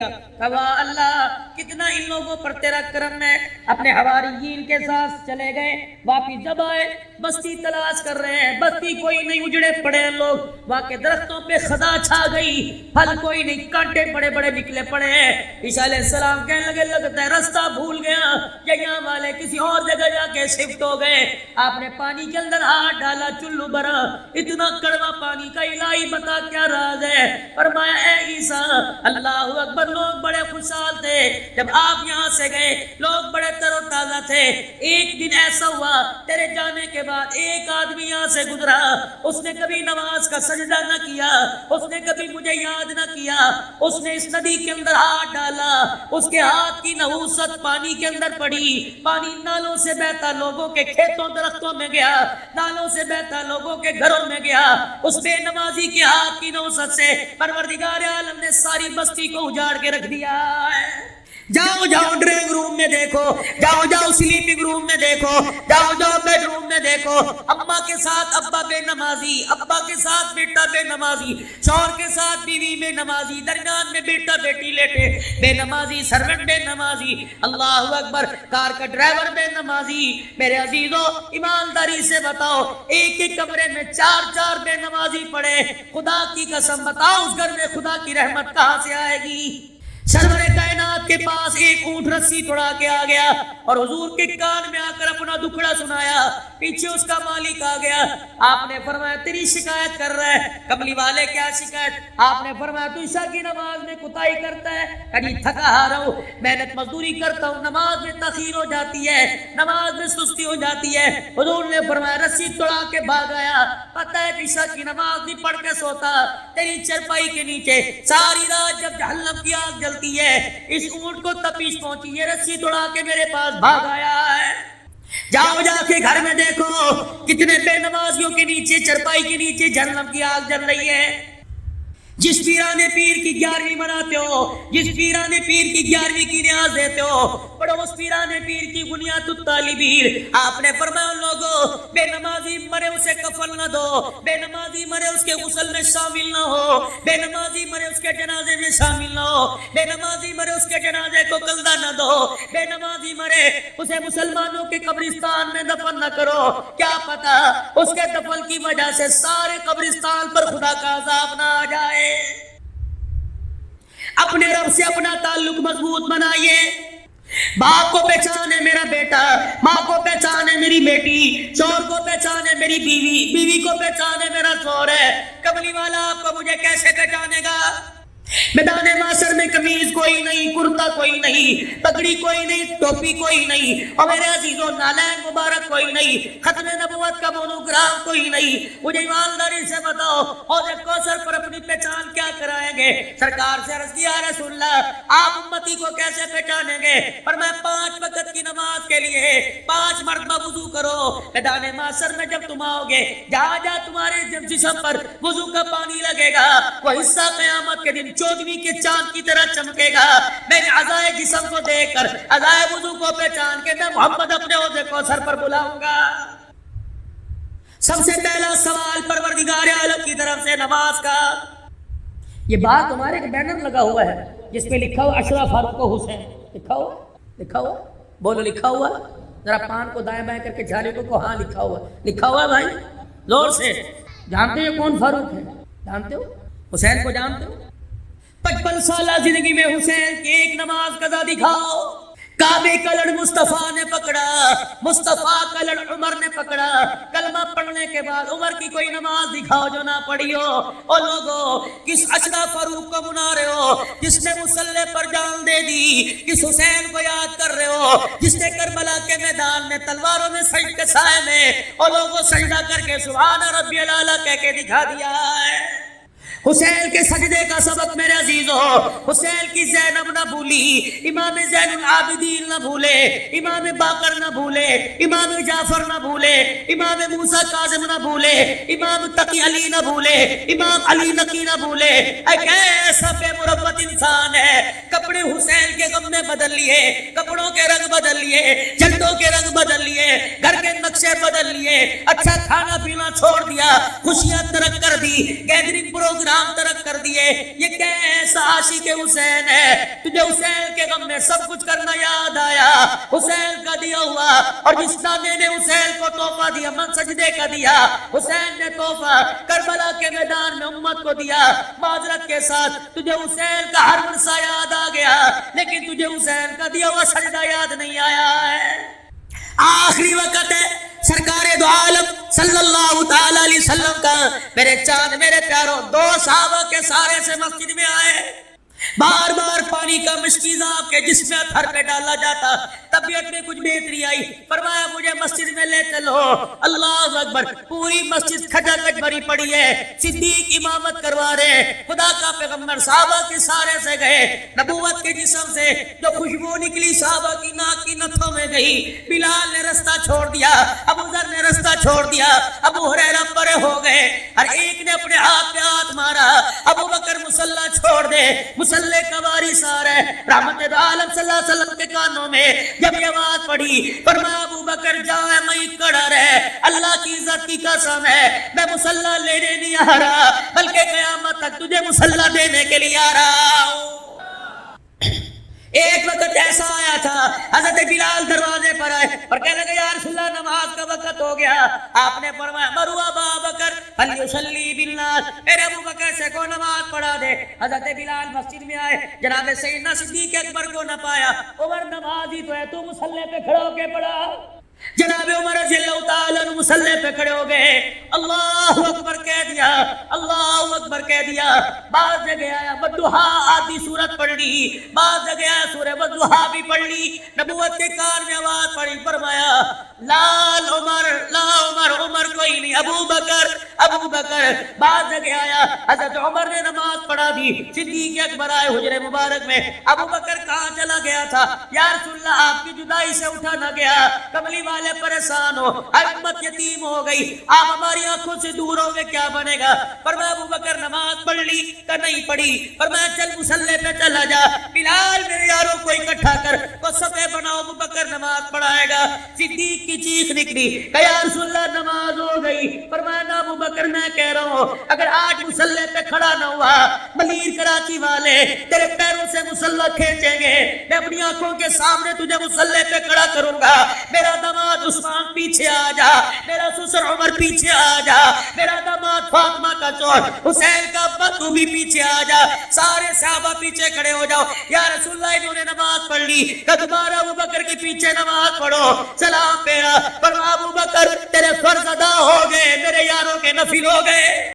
کہا اللہ کتنا ان لوگوں پر تیرا کرم ہے. اپنے حواریین کے ساتھ چلے گئے. واپس جب آئے بستی تلاش کر رہے ہیں, بستی کوئی نہیں, اجڑے پڑے ہیں لوگ. وہاں کے درختوں پہ خزاں چھا گئی, پھل کوئی نہیں, کانٹے بڑے بڑے نکلے پڑے ہیں. عیسیٰ علیہ السلام کہنے لگے لگتا ہے رستہ بھول گیا, یہاں والے کسی اور جگہ جا کے شفٹ ہو گئے. آپ نے پانی کے اندر ہاتھ ڈالا, چلو بھرا, اتنا کڑوا پانی کا الہی بتا کیا راز ہے. فرمایا اے عیسیٰ اللہ اکبر. لوگ بڑے خوشحال تھے جب آپ یہاں سے گئے, لوگ بڑے تر و تازہ تھے. ایک دن ایسا ہوا تیرے جانے کے بعد ایک آدمی یہاں سے گزرا, اس نے کبھی نماز کا سجدہ نہ کیا, اس نے کبھی مجھے یاد نہ کیا. اس نے اس ندی کے اندر ہاتھ ڈالا, اس کے ہاتھ کی نحوست پانی کے اندر پڑی. پانی نالوں سے بہتا لوگوں کے کھیتوں درختوں میں گیا, نالوں سے بہتا لوگوں کے گھروں میں گیا. اس بے نمازی کے ہاتھ کی نحوست سے پروردگار عالم نے ساری بستی کو اجاڑ کے رکھ دیا ہے. جاؤ جاؤ ڈرائنگ روم میں دیکھو, جاؤ جاؤ سلیپنگ روم میں دیکھو, جاؤ جاؤ بیڈ روم میں دیکھو. اماں کے ساتھ ابا بے نمازی, ابا کے ساتھ بیٹا بے نمازی, شوہر کے ساتھ بیوی بے نمازی, درمیان میں بیٹا بیٹی لیٹے بے نمازی, سرونٹ بے نمازی, اللہ اکبر, کار کا ڈرائیور بے نمازی. میرے عزیزو ایمانداری سے بتاؤ, ایک ایک کمرے میں چار چار بے نمازی پڑے. خدا کی قسم بتاؤ اس گھر میں خدا کی رحمت کہاں سے آئے گی؟ سرور کائنات کے پاس ایک اونٹ رسی توڑا کے آ گیا اور حضور کے کان میں آ کر اپنا دکھڑا سنایا. پیچھے اس کا مالک آ گیا. آپ نے فرمایا تیری شکایت کر رہا ہے. کملی والے کیا شکایت؟ آپ نے فرمایا تو عشاء کی نماز میں کوتاہی کرتا ہے. کبھی تھکا ہارا ہوں, محنت مزدوری کرتا ہوں, نماز میں تاخیر ہو جاتی ہے, نماز میں سستی ہو جاتی ہے. حضور نے فرمایا رسی توڑا کے بھاگ آیا. پتہ ہے عشاء کی نماز نہیں پڑھ کے سوتا, تیری چرپائی کے نیچے ساری رات جب جہنم کی آگ جلتی ہے اس اونٹ کو تپش پہنچی ہے, رسی توڑا کے میرے پاس بھاگ آیا ہے. جاؤ جا کے گھر میں دیکھو کتنے بے نمازیوں کے نیچے چرپائی کے نیچے جہنم کی آگ جل رہی ہے. جس پیرانے پیر کی 11ویں مناتے ہو, جس پیرانے پیر کی 11ویں کی نیاز دیتے ہو, پڑھو اس پیرانے پیر کی بنیاد الطالبین. آپ نے فرمایا لوگوں بے نمازی مرے اسے کفن نہ دو, بے نمازی مرے اس کے غسل میں شامل نہ ہو, بے نمازی مرے اس کے جنازے میں شامل نہ ہو, بے نمازی مرے اس کے جنازے کو کلدہ نہ دو, بے نمازی مرے اسے مسلمانوں کے قبرستان میں دفن نہ کرو. کیا پتا اس کے دفن کی وجہ سے سارے قبرستان پر خدا کا عذاب نہ آ جائے. اپنے رب سے اپنا تعلق مضبوط بنائیے. باپ کو پہچانے میرا بیٹا, ماں کو پہچانے میری بیٹی, شوہر کو پہچانے میری بیوی, بیوی کو پہچانے میرا شوہر ہے. کملی والا آپ کو مجھے کیسے پہچانے گا؟ میدان معاشر میں قمیض کوئی نہیں, کرتا کوئی نہیں, پگڑی کوئی نہیں, ٹوپی کوئی نہیں, اور میرے عزیزوں نالین مبارک کوئی نہیں, ختم نبوت کا مونوگرام کوئی نہیں. مجھے ایمانداری سے بتاؤ حوض کوثر پر اپنی پہچان کیا کرائیں گے؟ سرکار سے عرض کیا رسول اللہ آپ امتی کو کیسے پہچانیں گے؟ پر میں 5 وقت کی نماز کے لیے 5 مرتبہ وضو کرو. میدان معاشر میں جب تم آؤ گے, جہاں جہاں تمہارے جسم پر وضو کا پانی لگے گا وہ حصہ قیامت کے دن 14ویں کے چاند کی طرح چمکے گا. میں اعضائے جسم کو دیکھ کر اعضائے وضو کو پہچان کے میں محمد اپنے حوض کوثر پر بلاؤں گا. سب سے پہلا سوال پروردگار عالم کی طرف سے نماز کا. یہ بات ہمارے ایک بینر لگا ہوا ہے جس پہ لکھا ہوا اشرف فاروق حسین. لکھا ہوا بولو لکھا ہوا. ذرا پان کو دائیں بائیں کر کے جھالے کو ہاں لکھا ہوا بھائی زور سے. جانتے ہو کون فاروق ہے؟ جانتے ہو حسین کو جانتے ہو؟ 55 سالہ زندگی میں حسین کی ایک نماز قضا دکھاؤ. کعبے کا لڑ مصطفیٰ نے پکڑا, مصطفیٰ کا لڑ عمر نے پکڑا. کلمہ پڑھنے کے بعد عمر کی کوئی نماز دکھاؤ جو نہ پڑھی ہو. او لوگوں کس اشرف فاروق کو منا رہے ہو جس نے مصلی پر جان دے دی؟ کس حسین کو یاد کر رہے ہو جس نے کربلا کے میدان میں تلواروں میں سجد کے سائے میں او لوگوں سجدہ کر کے سبحان ربی الاعلیٰ کہہ کے دکھا دیا ہے؟ حسین کے سجدے کا سبق میرے عزیزو, حسین کی زینب نہ بھولی, امام زین العابدین نہ بھولے, امام باقر نہ بھولے, امام جعفر نہ بھولے, امام موسیٰ کاظم نہ بھولے, امام تقی علی نہ بھولے, امام علی نقی نہ بھولے. ایک ایسا بے مروت انسان ہے کپڑے حسین کے غم میں بدل لیے, کپڑوں کے رنگ بدل لیے, جھنڈوں کے رنگ بدل لیے, گھر کے نقشے بدل لیے, اچھا کھانا پینا چھوڑ دیا, خوشیاں ترک کر دی, گیدرنگ پروگرام شام ترک کر دیے. یہ کیسا عاشق حسین ہے, تجھے حسین کے غم میں سب کچھ کرنا یاد آیا. حسین کا دیا ہوا, اور جس نامے نے حسین کو تحفہ دیا, من سجدے کا دیا, حسین نے تحفہ کربلا کے میدان میں امت کو دیا. معذرت کے ساتھ تجھے حسین کا ہر ورثہ یاد آ گیا, لیکن تجھے حسین کا دیا ہوا سجدہ یاد نہیں آیا ہے. آخری وقت ہے سرکار دو عالم صلی اللہ تعالی علیہ وسلم کا. میرے چاند میرے پیاروں, 2 صحابہ کے سارے سے مسجد میں آئے. بار بار پانی کا مشکیزہ آپ کے جسم اتھر پہ ڈالا جاتا. طبیعت میں کچھ بہتری آئی, فرمایا مجھے مسجد میں لے چلو. اللہ اکبر, پوری مسجد کھٹا کھٹ بھری پڑی ہے. صدیق امامت کروا رہے, خدا کا پیغمبر صحابہ کے سارے سے گئے. نبوت کے جسم سے جو خوشبو نکلی صحابہ کی ناک کی نتھوں میں گئی. بلال نے رستہ چھوڑ دیا, ابو ذر نے رستہ چھوڑ دیا, ابو ہریرہ پرے ہو گئے. ہر ایک نے اپنے ہاتھ پہ ہاتھ مارا. ابو بکر مصلی چھوڑ دے, مصلی کا وارث آ رہا ہے. رحمت عالم صلی اللہ علیہ وسلم کے کانوں میں جب یہ آواز پڑی, فرمایا ابو بکر جائے میں کھڑا رہے, اللہ کی عزت کی قسم ہے میں مصلی لینے نہیں آ رہا, بلکہ قیامت تک تجھے مصلی دینے کے لیے آ رہا ہوں. ایک وقت ایسا آیا تھا, حضرت بلال دروازے پر آئے اور کہنے لگے یا رسول اللہ نماز کا وقت ہو گیا. آپ نے فرمایا مروا ابا بکر فلیصلی بالناس, میرے ابو بکر سے کو نماز پڑھا دے. حضرت بلال مسجد میں آئے, جناب سیدنا صدیق اکبر کو نہ پایا. عمر نماز ہی تو ہے, تو مصلی پہ کھڑا ہو کے پڑھا. جناب عمر رضی اللہ تعالیٰ عنہ مصلی پہ کھڑے ہو گئے, اللہ اکبر کہہ دیا, اللہ اکبر کہہ دیا. بعض جگہ آیا والضحیٰ آدھی سورت پڑھ لی, بعض جگہ آیا سورہ والضحیٰ بھی پڑھ لی. نبوت کے کار میں آواز پڑی, فرمایا لال عمر, لا عمر, عمر کوئی نہیں, ابو بکر, ابو بکر. بعض جگہ آیا حضرت عمر نے نماز پڑھا دی. صدیق اکبر آئے حجرے مبارک میں, ابو بکر کہاں چلا گیا تھا؟ یا رسول اللہ آپ کی جدائی سے اٹھا نہ گیا, کملی والے پریشان ہو, امت یتیم ہو گئی, آپ ہماری آنکھوں سے دور ہو گئے, کیا بنے گا؟ فرمایا ابو بکر نماز پڑھ لی کہ نہیں پڑھی؟ فرمایا چل مصلی پہ چلا جا, بلال میرے یاروں کو اکٹھا کر, وہ صفے بناؤ, ابو بکر نماز پڑھائے گا. صدیق کی چیخ نکلی کہ یا رسول اللہ نماز ہو گئی. فرمایا نہ ابو بکر, میں کہہ رہا ہوں اگر آج مصلی پہ کھڑا نہ ہوا, ملیر کراچی والے تیرے پیروں سے مصلی کھینچیں گے. میں اپنی آنکھوں کے سامنے تجھے مصلی پہ کھڑا کروں گا. میرا داماد عثمان پیچھے آ جا, میرا سسر عمر پیچھے آ جا, میرا داماد فاطمہ کا چور حسین کا ابا تو بھی پیچھے آ جا. سارے صحابہ پیچھے کھڑے ہو جاؤ. یا رسول اللہ انہوں نے نماز پڑھ لی, کہ دوبارہ ابو بکر کے پیچھے نماز پڑھو. سلام پیرا, پر ابو بکر تیرے فرض ادا ہو گئے, میرے یاروں کے نفل ہو گئے.